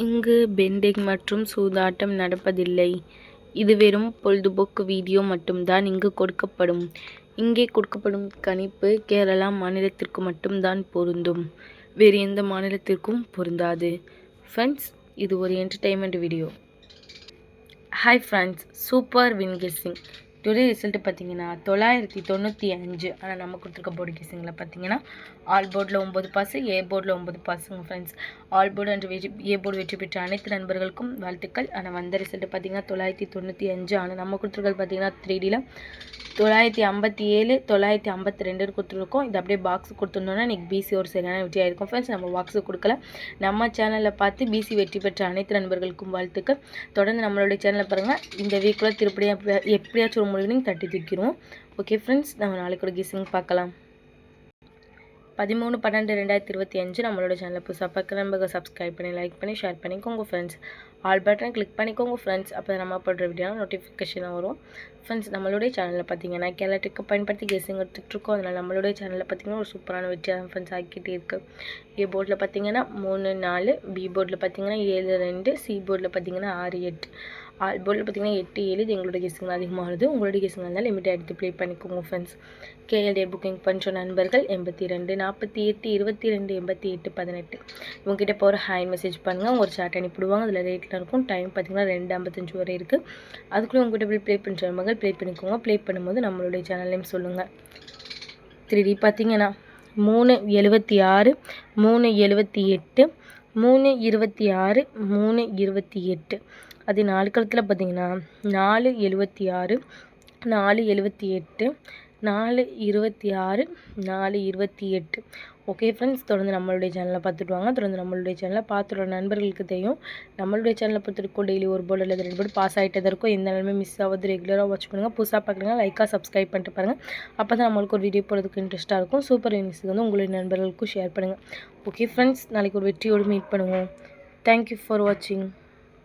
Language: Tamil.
இங்கு பெண்டிங் மற்றும் சூதாட்டம் நடப்பதில்லை. இது வெறும் பொழுதுபோக்கு வீடியோ மட்டும்தான் இங்கு கொடுக்கப்படும். இங்கே கொடுக்கப்படும் கணிப்பு கேரளா மாநிலத்திற்கு மட்டும்தான் பொருந்தும். வேறு எந்த மாநிலத்திற்கும் பொருந்தாது. ஃப்ரெண்ட்ஸ், இது ஒரு entertainment video. Hi friends, super win guessing. Today result பார்த்தீங்கன்னா 995. ஆனால் நம்ம கொடுத்துருக்க போர்டு கெஸ்ஸிங்கில் பார்த்தீங்கன்னா ஆல் போர்டில் 9 பாஸ், ஏ போர்டில் 9 பாஸுங்க ஃப்ரெண்ட்ஸ். ஆல் போர்டு அன்று ஏ போர்டு வெற்றி பெற்ற அனைத்து நண்பர்களுக்கும் வாழ்த்துக்கள். ஆனால் வந்த ரிசல்ட்டு பார்த்தீங்கன்னா 995. ஆனால் நம்ம கொடுத்துருக்கிறது பார்த்தீங்கன்னா 3Dயில் 957, 952 கொடுத்துருக்கோம். இது அப்படியே பாக்ஸ் கொடுத்துருந்தோன்னா இன்றைக்கி பிசி ஒரு சரியான வெற்றி ஆகிருக்கும் ஃப்ரெண்ட்ஸ். நம்ம பாக்ஸு கொடுக்கல. நம்ம சேனலில் பார்த்து பிசி வெற்றி பெற்ற அனைத்து நண்பர்களுக்கும் வாழ்த்துக்கள். தொடர்ந்து நம்மளுடைய சேனலை பாருங்கள். இந்த வீக்கில் திருப்படியாக எப்படியாச்சும் ஒரு முடிவினையும் தட்டி தூக்கிடுவோம். ஓகே ஃப்ரெண்ட்ஸ், நம்ம நாளைக்கு ஒரு கெஸ்ஸிங் பார்க்கலாம். 13/12/2025 நம்மளோட சேனலில் புதுசாக பார்க்குற நம்பர்கள் சப்ஸ்கிரைப் பண்ணி லைக் பண்ணி ஷேர் பண்ணிக்கோங்க ஃப்ரெண்ட்ஸ். ஆல் பட்டன் கிளிக் பண்ணிக்கோங்க ஃப்ரெண்ட்ஸ். அப்போ நம்ம போடுற வீடியோ நோட்டிஃபிகேஷனாக வரும் ஃப்ரெண்ட்ஸ். நம்மளுடைய சேனலில் பார்த்தீங்கன்னா கேலட்ரிக்கை பயன்படுத்தி கெஸ்ஸிங் எடுத்துகிட்ருக்கோம். அதனால் நம்மளுடைய சேனலில் பார்த்தீங்கன்னா ஒரு சூப்பரான வெற்றியாக ஃப்ரெண்ட்ஸ் ஆக்கிட்டே இருக்குது. ஏ போர்டில் பார்த்தீங்கன்னா 3, 4, பி போர்டில் பார்த்தீங்கன்னா 7, 2, சி போர்டில் பார்த்தீங்கன்னா 6, 8, ஆல் போர்டில் பார்த்தீங்கன்னா 8, 7. இது எங்களோட கெஸ்ஸிங் அதிகமாகுது. உங்களுடைய கெஸ்ஸிங் இருந்தால் லிமிட்டாக எடுத்து ப்ளே பண்ணிக்கோங்க ஃப்ரெண்ட்ஸ். கேஎல்டே புக்கிங் பண்ணுற நண்பர்கள் 82 48 22 88 18 இவங்ககிட்ட இப்போ ஒரு ஹாய் மெசேஜ் பண்ணுங்கள். அவங்க ஒரு சாட் அனுப்பிடுவாங்க. அதில் ரேட்டில் இருக்கும். டைம் பார்த்தீங்கன்னா 2:55 வரை இருக்குது. அதுக்குள்ளே உங்கள்கிட்ட போய் ப்ளே பண்ணுற நண்பர்கள் ப்ளே பண்ணிக்கோங்க. ப்ளே பண்ணும்போது நம்மளுடைய சேனல்லையும் சொல்லுங்கள். 3D பார்த்தீங்கன்னா 376 378 326 328. அது 4 கலத்தில் பார்த்தீங்கன்னா 476 478 426 428. ஓகே ஃப்ரெண்ட்ஸ், தொடர்ந்து நம்மளுடைய சேனலை பார்த்துட்டு வாங்க. தொடர்ந்து நம்மளுடைய சேனலை பார்த்துட்டு நண்பர்களுக்கு தெரியும். நம்மளுடைய சேனலை பொறுத்திருக்கோம் டெய்லி ஒரு போர்டு அல்லது 2 போர்டு பாஸ் ஆகிட்டே தான் இருக்கும். எந்த நிலமே மிஸ் ஆகுது. ரெகுலராக வாட்ச் பண்ணுங்கள். புதுசாக பார்க்குறீங்க லைக்காக சப்ஸ்கிரைப் பண்ணிட்டு பாருங்கள். அப்போ தான் நம்மளுக்கு ஒரு வீடியோ போடுறதுக்கு இன்ட்ரெஸ்ட்டாக இருக்கும். சூப்பர் நியூஸுக்கு வந்து உங்களுடைய நண்பர்களுக்கும் ஷேர் பண்ணுங்கள். ஓகே ஃப்ரெண்ட்ஸ், நாளைக்கு ஒரு வெற்றியோடு மீட் பண்ணுவோம். தேங்க்யூ ஃபார் வாட்சிங்.